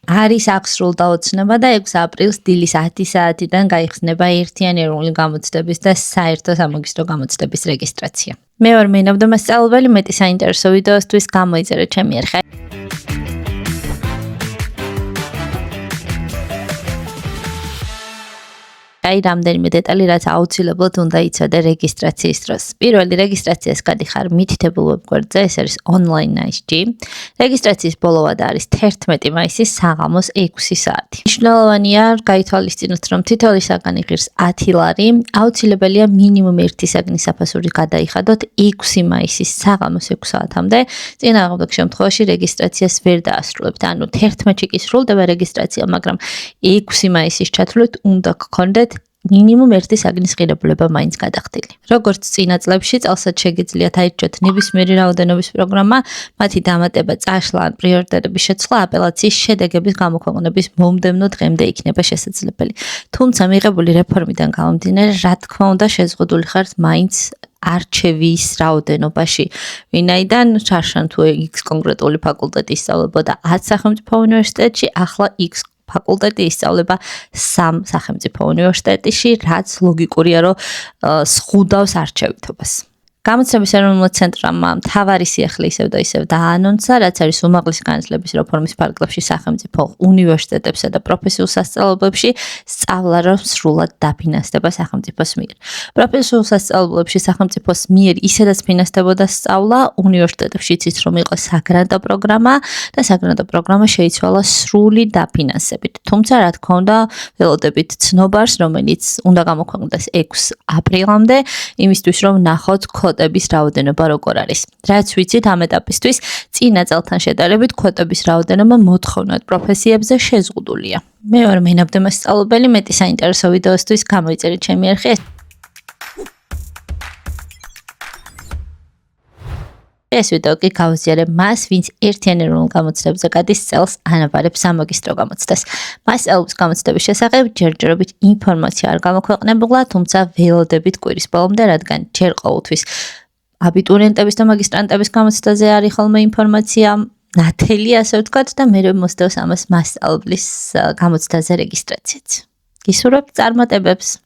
არის აღსრულდა ოცნება და 6 აპრილს დილის 10 საათიდან გაიხსნება ერთიანი ეროვნული გამოცდების და საერთო სამაგისტრო გამოცდების რეგისტრაცია. მე ვარ მეინავდა მასწავლებელი, მეტი საინტერესო ვიდეოსთვის გამოიწერეთ ჩემი არხი. აი რამდენიმე დეტალი, რაც აუცილებლად უნდა იცოდე რეგისტრაციის დროს. პირველი რეგისტრაციას გადიხარ მითითებულ ვებგვერდზე, ეს არის online.ig. რეგისტრაციის ბოლო ვადა არის 11 მაისის საღამოს 6 საათი. მნიშვნელოვანია გაითვალისწინოთ, რომ თითოეული საგანი ღირს 10 ლარი. აუცილებელია მინიმუმ 1 საგნის საფასური გადაიხადოთ 6 მაისის საღამოს 6 საათამდე. წინააღმდეგ შემთხვევაში რეგისტრაციას ვერ დაასრულებთ. ანუ 11-ში კი სრულდება რეგისტრაცია, მაგრამ 6 მაისის ჩათვლით უნდა გქონდეთ მინიმუმ 1 საგნის ღირებულება მაინც გადახდილი. როგორც წინა წლებში, წელსაც შეგიძლიათ აირჩიოთ ნებისმიერი რაოდენობის პროგრამა, მათი დამატება, წაშლა ან პრიორიტეტების შეცვლა აპელაციის შედეგების გამოქვეყნების მომდევნო დღემდე იქნება შესაძლებელი. თუმცა მიღებული რეფორმიდან გამომდინარე, რა თქმა უნდა, შეზღუდული ხართ მაინც არჩევის რაოდენობაში, ვინაიდან შარშან თუ X კონკრეტული ფაკულტეტი ისწავლებოდა 10 სახელმწიფო უნივერსიტეტში, ახლა X ფაკულტეტი ისწავლება 3 სახელმწიფო უნივერსიტეტში, რაც ლოგიკურია, რომ ზღუდავს არჩევითობას. გამოცდების ეროვნულ ცენტრმა მთავარი სიახლე ისევ და ისევ დაანონსა, რაც არის უმაღლესი განათლების რეფორმის ფარგლებში სახელმწიფო უნივერსიტეტებსა და პროფესიულ სასწავლებლებში სწავლა რომ სრულად დაფინანსდება სახელმწიფოს მიერ. პროფესიულ სასწავლებლებში სახელმწიფოს მიერ ისედაც ფინანსდებოდა სწავლა, უნივერსიტეტებშიც ის რომ იყო საგრანტო პროგრამა და საგრანტო პროგრამა შეიცვალა სრული დაფინანსებით. თუმცა, რა თქმა უნდა, ველოდებით ცნობარს, რომელიც უნდა გამოქვეყნდეს 6 აპრილამდე, იმისთვის რომ ნახოთ კვოტების რაოდენობა როგორ არის. რაც ვიცით ამ ეტაპისთვის, წინა წელთან შედარებით კვოტების რაოდენობა მოთხოვნად პროფესიებზე შეზღუდულია. მე ვარ მეინავდა მასწავლებელი, მეტი საინტერესო ვიდეოსთვის გამოიწერეთ ჩემი არხი. ეს ვიდეო კი გავაზიარებ მას, ვინც ერთიან ეროვნულ გამოცდებზე გადის წელს ანაბარებს სამაგისტრო გამოცდას. მასწავლებლების გამოცდების შესახებ ჯერჯერობით ინფორმაცია არ გამოქვეყნებულა, თუმცა ველოდებით კვირის ბოლომდე, რადგან ჯერ ყოველთვის აბიტურიენტების და მაგისტრანტების გამოცდაზე არის ხოლმე ინფორმაცია, ნათელი ასე ვთქვათ და მე მოსდევს ამას მასწავლებლის გამოცდაზე რეგისტრაციაც. გისურვებთ წარმატებებს.